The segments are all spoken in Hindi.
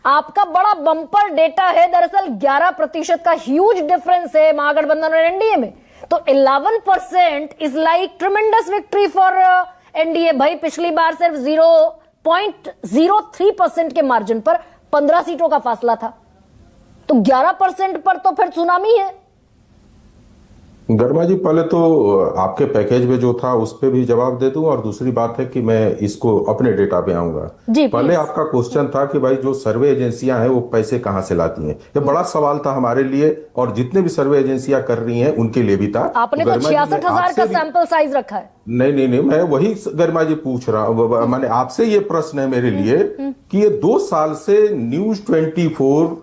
आपका बड़ा बम्पर डेटा है। दरअसल 11% का ह्यूज डिफरेंस है महागठबंधन और एनडीए में। तो 11% is like tremendous victory for NDA. भाई पिछली बार सिर्फ 0.03% के मार्जिन पर 15 सीटों का फासला था, तो 11% पर तो फिर सुनामी है। गर्मा जी, पहले तो आपके पैकेज में जो था उस पे भी जवाब दे दूं, और दूसरी बात है कि मैं इसको अपने डेटा पे आऊंगा। पहले आपका क्वेश्चन था कि भाई जो सर्वे एजेंसियां हैं वो पैसे कहां से लाती हैं। ये बड़ा सवाल था हमारे लिए, और जितने भी सर्वे एजेंसियां कर रही हैं उनके लिए भी था। आपने तो 66,000 का सैंपल साइज रखा है। नहीं, मैं वही गर्मा जी पूछ रहा हूं। मैंने आपसे ये प्रश्न है मेरे लिए कि ये 2 साल से न्यूज 24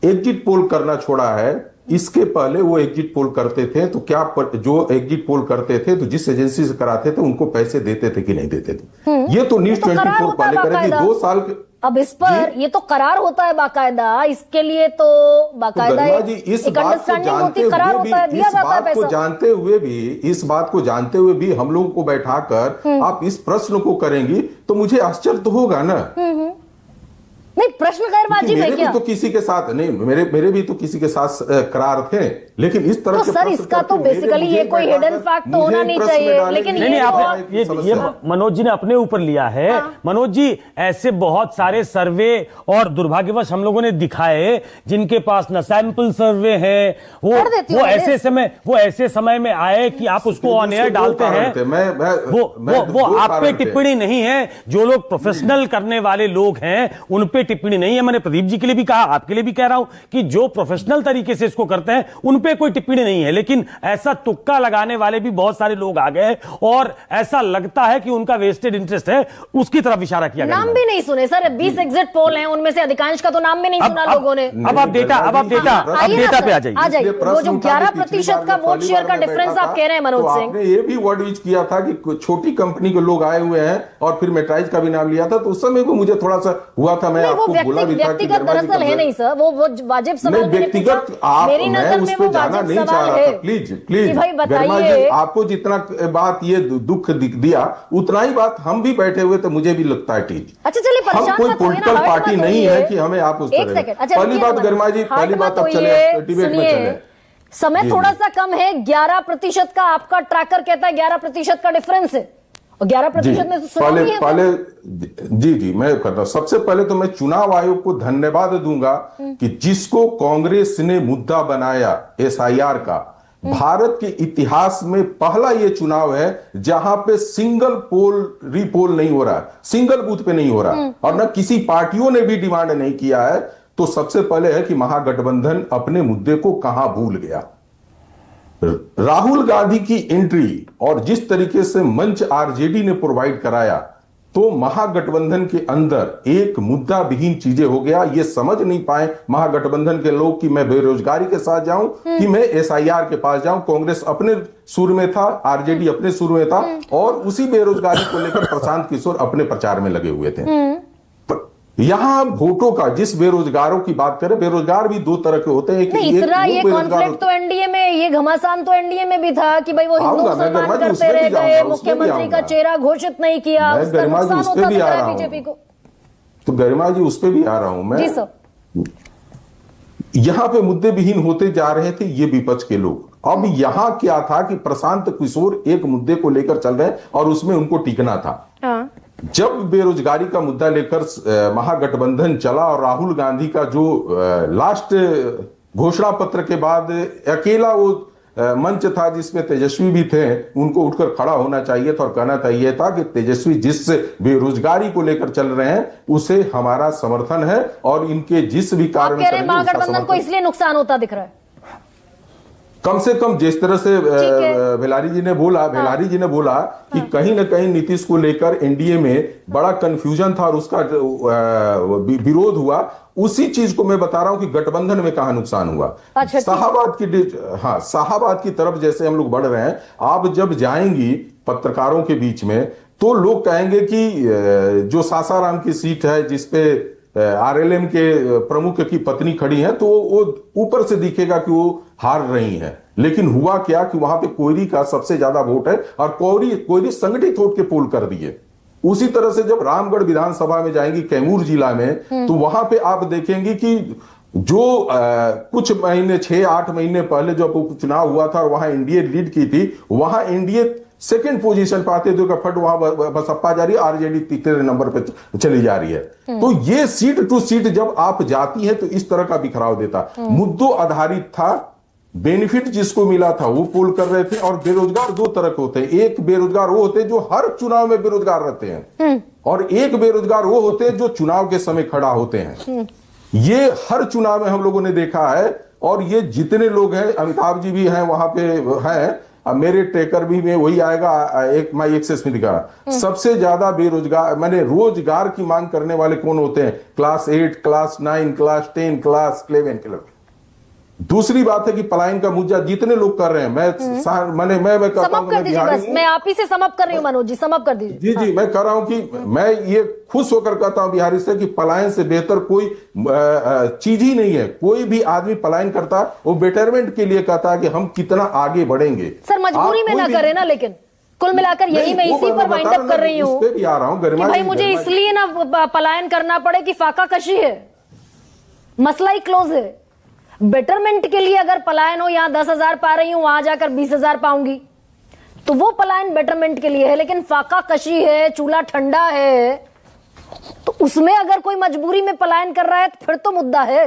एग्जिट पोल करना छोड़ा है। इसके पहले वो एग्जिट पोल करते थे, तो क्या जो एग्जिट पोल करते थे तो जिस एजेंसी से कराते थे उनको पैसे देते थे कि नहीं देते थे? ये तो न्यूज 24 पहले करेगी। 2 साल के अब इस पर ये तो करार होता है बाकायदा, इसके लिए तो बाकायदा इस बात को जानते हुए भी हम लोगों को बैठाकर आप इस प्रश्न को करेंगी तो मुझे आश्चर्य तो होगा ना। नहीं, प्रश्न गैरवाजिब है क्या? तो किसी के साथ नहीं, मेरे भी तो किसी के साथ करार थे, लेकिन इस तरह तो सर इसका तो बेसिकली ये कोई हिडन फैक्ट तो होना नहीं चाहिए। लेकिन नहीं, आपने ये मनोज जी ने अपने ऊपर लिया है। मनोज जी, ऐसे बहुत सारे सर्वे और दुर्भाग्यवश हम लोगों ने दिखाए जिनके पास न सैंपल सर्वे है, वो ऐसे समय में आए कि आप उसको ऑन एयर डालते हैं। वो आप पे टिप्पणी नहीं है। जो लोग प्रोफेशनल करने वाले लोग हैं उन पे टिप्पणी नहीं है। मैंने प्रदीप जी के लिए भी कहा, आपके लिए भी कह रहा हूं कि जो प्रोफेशनल तरीके से इसको करते हैं उन पे कोई टिप्पणी नहीं है। लेकिन ऐसा तुक्का लगाने वाले भी बहुत सारे लोग आ गए और ऐसा लगता है कि उनका वेस्टेड इंटरेस्ट है, उसकी तरफ इशारा किया गया। नाम भी नहीं सुने सर, 20 एग्जिट पोल हैं, उनमें से अधिकांश का तो नाम भी नहीं सुना लोगों ने। अब आप डेटा पे आ जाइए। वो जो 11% का वोट शेयर का डिफरेंस आप कह रहे हैं मनोज सिंह, आपने ये भी वर्ड यूज किया था कि छोटी कंपनी के लोग आए हुए हैं, और फिर मेट्राइज का भी नाम लिया था, तो उस समय को मुझे थोड़ा सा हुआ था। मैं आपको बोला भी था कि दरअसल है नहीं सर, वो वाजिब सवाल व्यक्तिगत मेरी नजर में वो जाना नहीं चाह रहा था। प्लीज भाई बताइए, आपको जितना बात ये दुख दिया उतना ही बात हम भी बैठे हुए थे, मुझे भी लगता है ठीक। अच्छा चलिए, हम कोई पॉलिटिकल पार्टी नहीं है कि हमें आप उस तरह। पहली बात गर्मा जी, पहली बात अब चले डिबेट में चले। समय थोड़ा सा कम है। 11% का आपका ट्रैकर कहता है 11% का डिफरेंस है, और 11% में तो पहले जी मैं करता। सबसे पहले तो मैं चुनाव आयोग को धन्यवाद दूंगा कि जिसको कांग्रेस ने मुद्दा बनाया एसआईआर का। भारत के इतिहास में पहला ये चुनाव है जहां पे सिंगल पोल रीपोल नहीं हो रहा, सिंगल बूथ पे नहीं हो रहा, और न किसी पार्टियों ने भी डिमांड नहीं किया है। तो सबसे पहले है कि महागठबंधन अपने मुद्दे को कहां भूल गया। राहुल गांधी की एंट्री और जिस तरीके से मंच आरजेडी ने प्रोवाइड कराया, तो महागठबंधन के अंदर एक मुद्दा विहीन चीजें हो गया। ये समझ नहीं पाए महागठबंधन के लोग कि मैं बेरोजगारी के साथ जाऊं कि मैं एसआईआर के पास जाऊं। कांग्रेस अपने सुर में था, आरजेडी अपने सुर में था, और उसी बेरोजगारी को लेकर प्रशांत किशोर अपने प्रचार में लगे हुए थे। यहां वोटों का, जिस बेरोजगारों की बात करें, बेरोजगार भी 2 तरह के होते हैं। इतना ये कॉन्फ्लिक्ट तो एनडीए में, ये घमासान तो एनडीए में भी था कि भाई वो हिंदू मुसलमान करते रह गए, मुख्यमंत्री का चेहरा घोषित नहीं किया, उसका नुकसान होता दिख रहा है बीजेपी को। तो गरिमा जी, उस पे भी आ रहा हूं मैं। जी सर। यहां पे मुद्दे विहीन होते जा रहे थे ये विपक्ष के लोग। अब यहां क्या था कि प्रशांत किशोर एक मुद्दे को लेकर चल रहे हैं और उसमें उनको टिकना था। जब बेरोजगारी का मुद्दा लेकर महागठबंधन चला और राहुल गांधी का जो लास्ट घोषणा पत्र के बाद अकेला वो मंच था जिसमें तेजस्वी भी थे, उनको उठकर खड़ा होना चाहिए था और कहना चाहिए था कि तेजस्वी जिस बेरोजगारी को लेकर चल रहे हैं उसे हमारा समर्थन है, और इनके जिस भी कारण महागठबंधन को इसलिए नुकसान होता दिख रहा है। कम से कम जिस तरह से भेलारी जी ने बोला कि कहीं ना कहीं नीतीश को लेकर एनडीए में बड़ा कंफ्यूजन था और उसका विरोध हुआ, उसी चीज को मैं बता रहा हूं कि गठबंधन में कहां नुकसान हुआ। शाहाबाद की तरफ जैसे हम लोग बढ़ रहे हैं, आप जब जाएंगी पत्रकारों के बीच में तो लोग कहेंगे कि जो सासाराम की सीट है जिसपे आरएलएम के प्रमुख की पत्नी खड़ी है, तो वो ऊपर से दिखेगा कि वो हार रही हैं, लेकिन हुआ क्या कि वहां पे कोयरी का सबसे ज्यादा वोट है और कोयरी संगठित होकर के पोल कर दिए। उसी तरह से जब रामगढ़ विधानसभा में जाएंगी कैमूर जिला में, तो वहां पे आप देखेंगे कि जो कुछ महीने 6-8 महीने पहले जब उपचुनाव हुआ था और वहां एनडीए लीड की थी, वहां एनडीए सेकंड पोजीशन पे आते थे, फट वहां बसपा जा रही है, आरजेडी तीसरे नंबर पे चली जा रही है। तो ये सीट टू सीट जब आप जाती है तो इस तरह का बिखराव देता। मुद्दों आधारित था, बेनिफिट जिसको मिला था वो पोल कर रहे थे। और बेरोजगार दो तरह के होते हैं, एक बेरोजगार वो होते हैं जो हर चुनाव में बेरोजगार रहते हैं, और एक बेरोजगार वो होते हैं जो चुनाव के समय खड़ा होते हैं। ये हर चुनाव में हम लोगों ने देखा है। और ये जितने लोग हैं, अमिताभ जी भी हैं वहां पे हैं, अब मेरे ट्रेकर भी में वही आएगा, एक माई एक्सेस में दिखा, सबसे ज्यादा बेरोजगार माने रोजगार की मांग करने वाले कौन होते हैं? Class 8, class 9, class 10, class 11। दूसरी बात है कि पलायन का मुद्दा जितने लोग कर रहे हैं, मैं कहता हूं, कर दीजिए बस, मैं आप ही से समअप कर रही हूं मनोज जी, समअप कर दीजिए। जी, मैं कह रहा हूं कि मैं ये खुश होकर कहता हूं बिहारी से कि पलायन से बेहतर कोई चीज ही नहीं है। कोई भी आदमी पलायन करता वो बेटरमेंट के लिए कहता है कि हम कितना आगे बढ़ेंगे। सर मजबूरी में ना करें ना, लेकिन कुल मिलाकर यही मैं इसी पर वाइंड अप कर रही हूँ भी आ रहा हूँ कि भाई मुझे इसलिए ना पलायन करना पड़े कि फाका कशी है, मसला ही क्लोज है। बेटरमेंट के लिए अगर पलायन हो, यहां 10,000 पा रही हूं, वहां जाकर 20,000 पाऊंगी, तो वो पलायन बेटरमेंट के लिए है। लेकिन फाका कशी है, चूल्हा ठंडा है, तो उसमें अगर कोई मजबूरी में पलायन कर रहा है तो फिर तो मुद्दा है।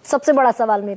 सबसे बड़ा सवाल में